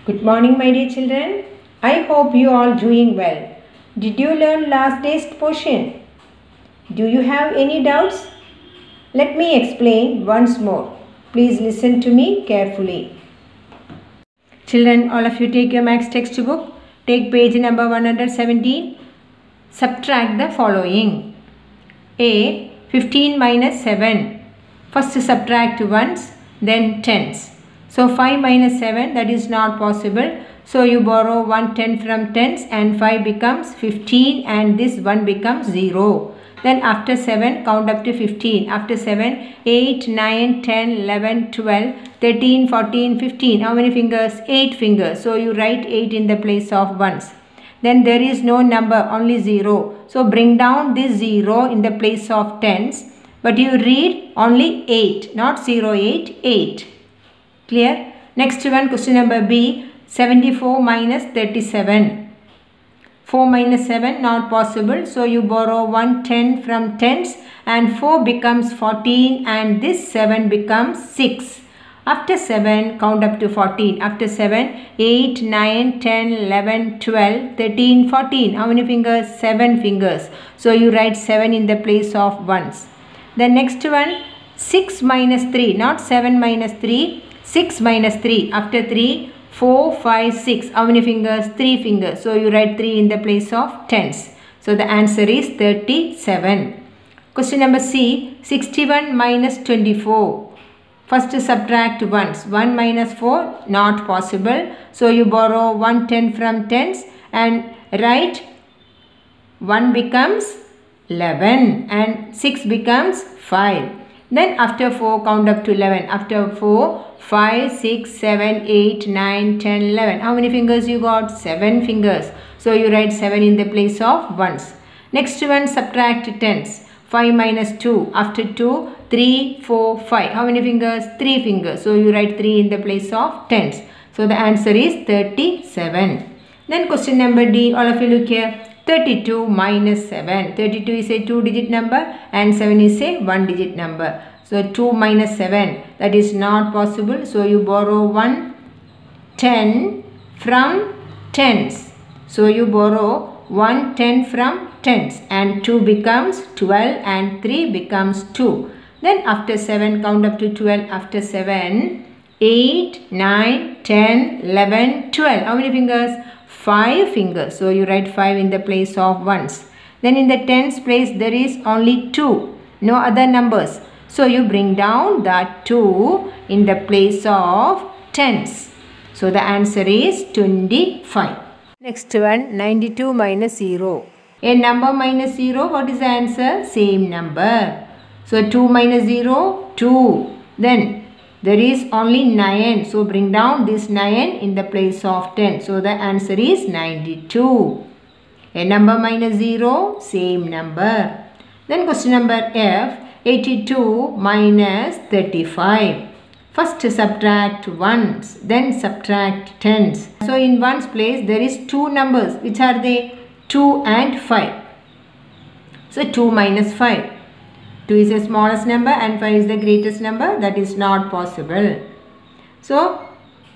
Good morning, my dear children. I hope you all doing well. Did you learn last day's portion? Do you have any doubts? Let me explain once more. Please listen to me carefully. Children, all of you take your maths textbook. Take page number 117. Subtract the following. A. 15 minus 7. First subtract ones, then tens. So 5 minus 7, that is not possible. So you borrow 1 10 from tens and 5 becomes 15 and this 1 becomes 0. Then after 7, count up to 15. After 7, 8, 9, 10, 11, 12, 13, 14, 15. How many fingers? 8 fingers. So you write 8 in the place of ones. Then there is no number, only 0. So bring down this 0 in the place of tens. But you read only 8, not 0, 8, 8. Clear? Next one, question number B, 74 minus 37. 4 minus 7, not possible. So you borrow 1 10 from tens and 4 becomes 14 and this 7 becomes 6. After 7, count up to 14. After 7, 8, 9, 10, 11, 12, 13, 14. How many fingers? 7 fingers. So you write 7 in the place of ones. The next one, 6 minus 3, not 7 minus 3. 6 minus 3. After 3, 4, 5, 6. How many fingers? 3 fingers. So you write 3 in the place of tens. So the answer is 37. Question number C. 61 minus 24. First subtract ones. 1 minus 4, not possible. So you borrow 1 10 from tens and write 1 becomes 11 and 6 becomes 5. Then after 4, count up to 11. After 4, 5, 6, 7, 8, 9, 10, 11. How many fingers you got? 7 fingers. So you write 7 in the place of ones. Next one, subtract tens. 5 minus 2. After 2, 3, 4, 5. How many fingers? 3 fingers. So you write 3 in the place of tens. So the answer is 37. Then question number D. All of you look here. 32 minus 7. 32 is a 2-digit number and 7 is a 1-digit number. So 2 minus 7, that is not possible. So you borrow 1 10 from tens. So you borrow 1 10 from tens and 2 becomes 12 and 3 becomes 2. Then after 7, count up to 12. After 7, 8, 9, 10, 11, 12. How many fingers? 5 fingers. So you write 5 in the place of ones. Then in the tens place, there is only 2. No other numbers. So you bring down that 2 in the place of tens. So the answer is 25. Next one, 92 minus 0. A number minus 0, what is the answer? Same number. So 2 minus 0, 2. Then there is only 9. So bring down this 9 in the place of 10. So the answer is 92. A number minus 0, same number. Then question number F. 82 minus 35. First subtract ones, then subtract tens. So in ones place there is 2 numbers. Which are they? 2 and 5. So 2 minus 5. 2 is the smallest number and 5 is the greatest number. That is not possible. So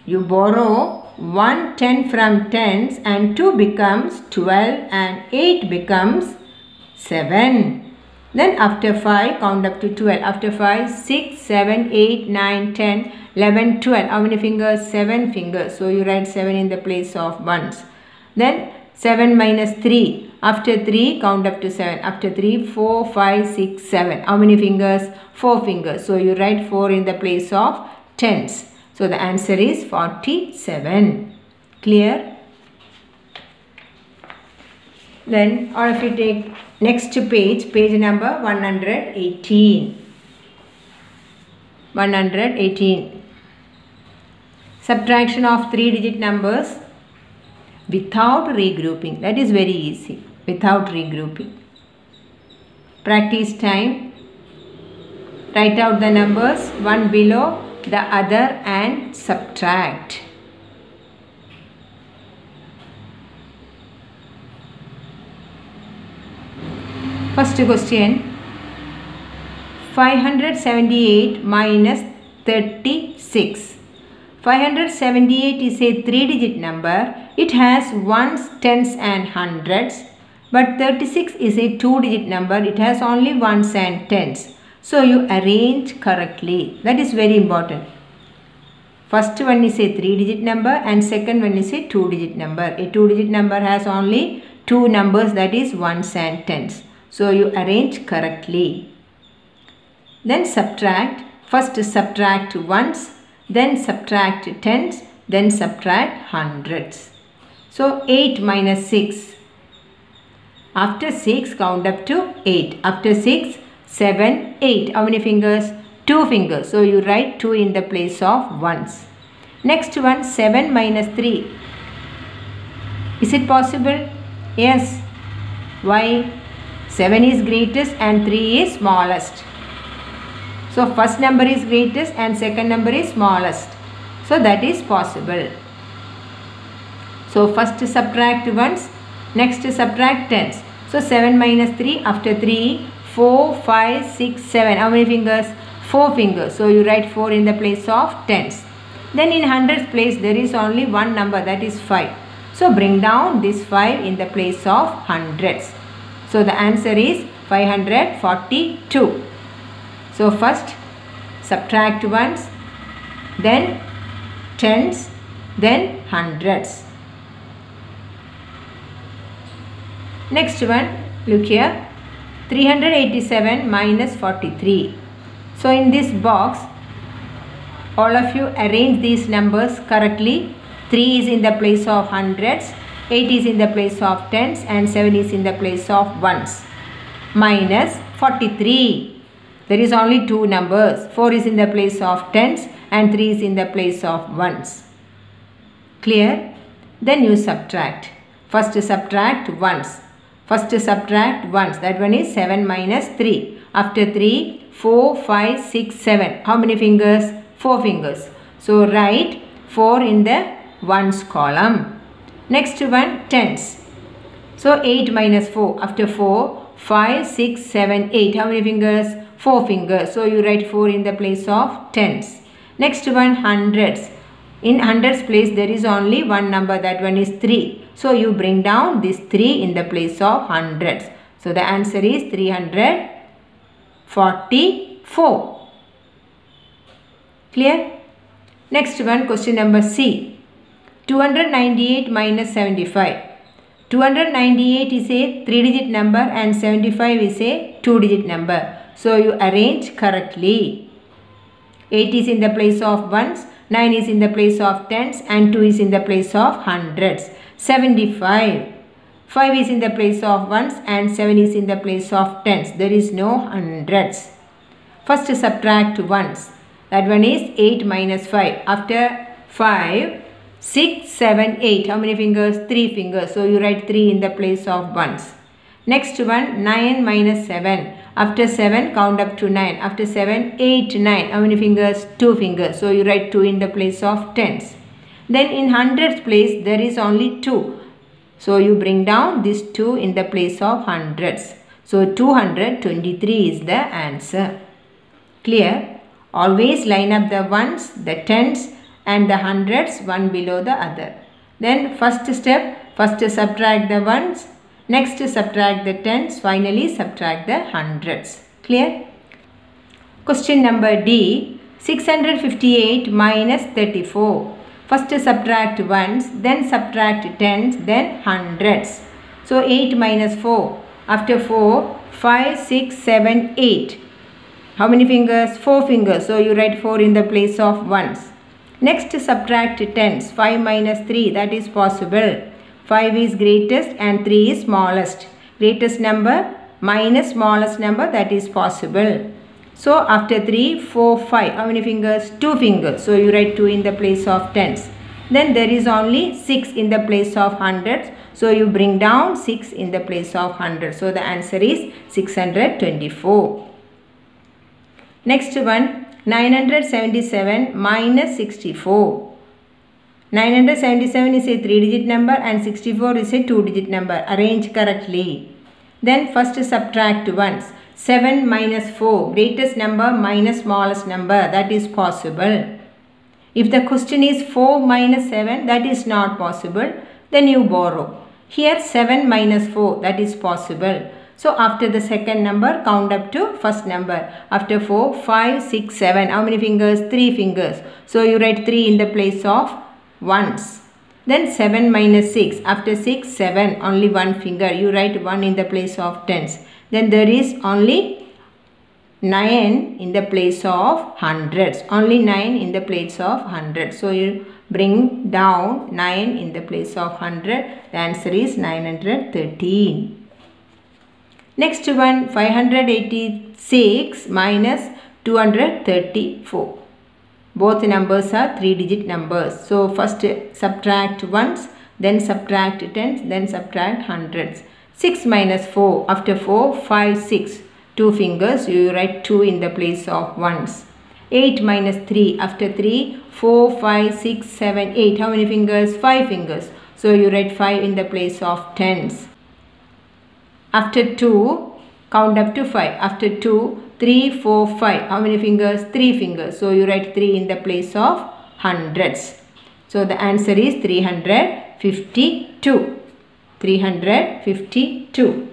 you borrow 1 10 from tens and 2 becomes 12 and 8 becomes 7. Then after 5, count up to 12. After 5, 6, 7, 8, 9, 10, 11, 12. How many fingers? 7 fingers. So you write 7 in the place of ones. Then 7 minus 3. After 3, count up to 7. After 3, 4, 5, 6, 7. How many fingers? 4 fingers. So you write 4 in the place of tens. So the answer is 47. Clear? Then all of you take next page, page number 118. 118. Subtraction of 3-digit numbers without regrouping. That is very easy. Without regrouping. Practice time. Write out the numbers one below the other and subtract. First question, 578 minus 36. 578 is a 3-digit number. It has ones, tens and hundreds. But 36 is a 2-digit number. It has only ones and tens. So you arrange correctly. That is very important. First one is a 3-digit number and second one is a 2-digit number. A 2-digit number has only 2 numbers, that is ones and tens. So you arrange correctly. Then subtract. First subtract ones, then subtract tens, then subtract hundreds. So 8 minus 6. After 6 count up to 8. After 6, 7, 8. How many fingers? 2 fingers. So you write 2 in the place of ones. Next one, 7 minus 3. Is it possible? Yes. Why? 7 is greatest and 3 is smallest. So first number is greatest and second number is smallest. So that is possible. So first subtract ones, next subtract tens. So 7 minus 3, after 3, 4, 5, 6, 7. How many fingers? 4 fingers. So you write 4 in the place of tens. Then in hundreds place there is only one number, that is 5. So bring down this 5 in the place of hundreds. So the answer is 542. So first subtract ones, then tens, then hundreds. Next one, look here, 387 minus 43. So in this box, all of you arrange these numbers correctly. 3 is in the place of hundreds, 8 is in the place of tens and 7 is in the place of ones. Minus 43. There is only 2 numbers. 4 is in the place of tens and 3 is in the place of ones. Clear? Then you subtract. First subtract ones. First subtract ones. That one is 7 minus 3. After 3, 4, 5, 6, 7. How many fingers? 4 fingers. So write 4 in the ones column. Next one, tens. So 8 minus 4. After 4, 5, 6, 7, 8. How many fingers? 4 fingers. So you write 4 in the place of tens. Next one, hundreds. In hundreds place there is only one number, that one is 3. So you bring down this 3 in the place of hundreds. So the answer is 344. Clear? Next one, question number C. 298 minus 75. 298 is a 3-digit number and 75 is a 2-digit number. So you arrange correctly. 8 is in the place of ones, 9 is in the place of tens and 2 is in the place of hundreds. 75. 5 is in the place of ones and 7 is in the place of tens. There is no hundreds. First subtract ones. That one is 8 minus 5. After 5, 6, 7, 8. How many fingers? 3 fingers. So you write 3 in the place of ones. Next one, 9 minus 7. After 7, count up to 9. After 7, 8, 9. How many fingers? 2 fingers. So you write 2 in the place of tens. Then in hundreds place, there is only 2. So you bring down this 2 in the place of hundreds. So 223 is the answer. Clear? Always line up the ones, the tens and the hundreds one below the other. Then first step, first subtract the ones. Next subtract the tens, finally subtract the hundreds. Clear? Question number D. 658 minus 34. First subtract ones, then subtract tens, then hundreds. So 8 minus 4. After 4, 5, 6, 7, 8. How many fingers? 4 fingers. So you write 4 in the place of ones. Next subtract tens. 5 minus 3. That is possible. 5 is greatest and 3 is smallest. Greatest number minus smallest number, that is possible. So after 3, 4, 5. How many fingers? 2 fingers. So you write 2 in the place of tens. Then there is only 6 in the place of hundreds. So you bring down 6 in the place of hundreds. So the answer is 624. Next one, 977 minus 64. 977 is a 3-digit number and 64 is a 2-digit number. Arrange correctly. Then first subtract ones. 7 minus 4. Greatest number minus smallest number. That is possible. If the question is 4 minus 7, that is not possible, then you borrow. Here 7 minus 4, that is possible. So after the second number, count up to first number. After 4, 5, 6, 7. How many fingers? 3 fingers. So you write 3 in the place of ones. Then 7 minus 6. After 6, 7. Only 1 finger. You write 1 in the place of tens. Then there is only 9 in the place of hundreds. Only 9 in the place of hundreds. So you bring down 9 in the place of 100. The answer is 913. Next one, 586 minus 234. Both numbers are 3-digit numbers. So first subtract ones, then subtract tens, then subtract hundreds. 6 minus 4. After 4, 5, 6. 2 fingers. You write 2 in the place of ones. 8 minus 3. After 3, 4, 5, 6, 7, 8. How many fingers? 5 fingers. So you write 5 in the place of tens. After 2, count up to 5. After 2, 3, 4, 5. How many fingers? 3 fingers. So you write 3 in the place of hundreds. So the answer is 352. 352.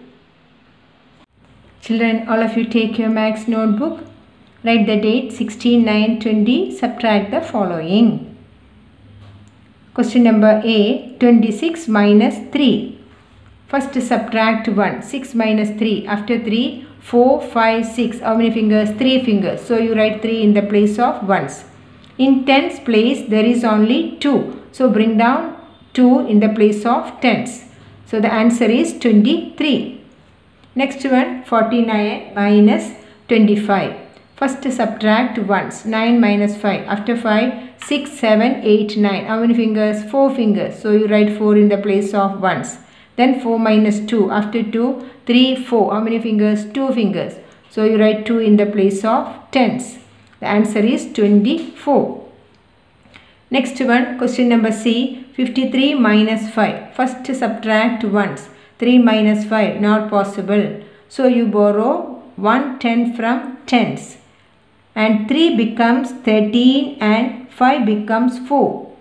Children, all of you take your maths notebook. Write the date 16, 9, 20. Subtract the following. Question number A. 26 minus 3. First subtract 1. 6 minus 3. After 3, 4, 5, 6. How many fingers? 3 fingers. So you write 3 in the place of ones. In tens place there is only 2. So bring down 2 in the place of tens. So the answer is 23. Next one, 49 minus 25. First subtract ones. 9 minus 5. After 5, 6, 7, 8, 9. How many fingers? 4 fingers. So you write 4 in the place of ones. Then 4 minus 2. After 2, 3, 4. How many fingers? 2 fingers. So you write 2 in the place of tens. The answer is 24. Next one, question number C. 53 minus 5. First subtract ones. 3 minus 5. Not possible. So you borrow 1 10 from tens. And 3 becomes 13 and 5 becomes 4.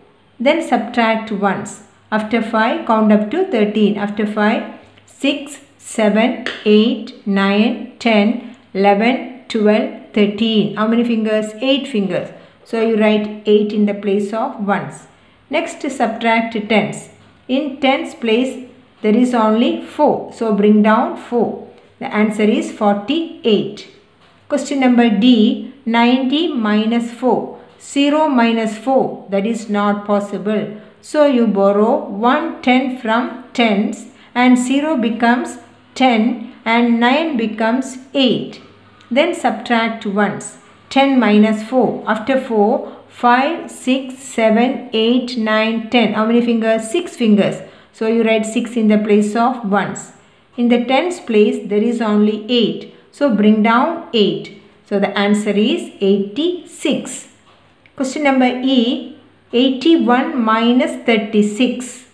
Then subtract ones. After 5, count up to 13. After 5, 6, 7, 8, 9, 10, 11, 12, 13. How many fingers? 8 fingers. So you write 8 in the place of ones. Next subtract tens. In tens place there is only 4. So bring down 4. The answer is 48. Question number D. 90 minus 4. 0 minus 4. That is not possible. So you borrow 1 10 from tens and 0 becomes 10 and 9 becomes 8. Then subtract ones. 10 minus 4. After 4, 5, 6, 7, 8, 9, 10. How many fingers? 6 fingers. So you write 6 in the place of ones. In the tens place there is only 8. So bring down 8. So the answer is 86. Question number E. 81 minus 36.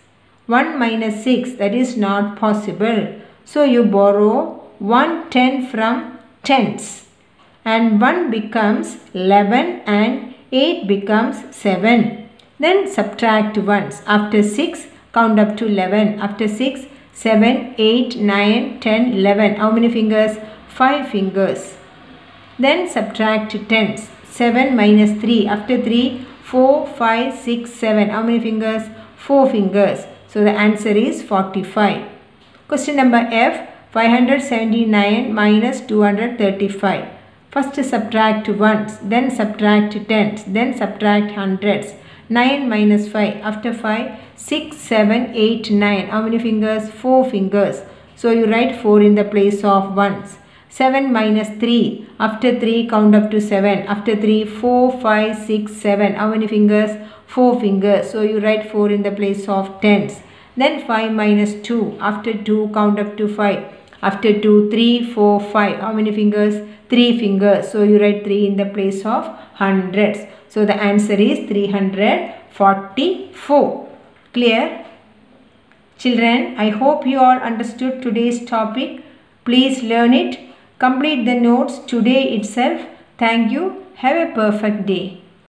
1 minus 6, that is not possible. So you borrow 1 10 from tens. And 1 becomes 11 and 8 becomes 7. Then subtract ones. After 6, count up to 11. After 6, 7, 8, 9, 10, 11. How many fingers? 5 fingers. Then subtract tens. 7 minus 3. After 3, 4, 5, 6, 7. How many fingers? 4 fingers. So the answer is 45. Question number F. 579 minus 235. First subtract ones, then subtract tens, then subtract hundreds. 9 minus 5. After 5, 6, 7, 8, 9. How many fingers? 4 fingers. So you write 4 in the place of ones. 7 minus 3. After 3, count up to 7. After 3, 4, 5, 6, 7. How many fingers? 4 fingers. So you write 4 in the place of tens. Then 5 minus 2. After 2, count up to 5. After 2, 3, 4, 5. How many fingers? 3 fingers. So you write 3 in the place of hundreds. So the answer is 344. Clear? Children, I hope you all understood today's topic. Please learn it. Complete the notes today itself. Thank you. Have a perfect day.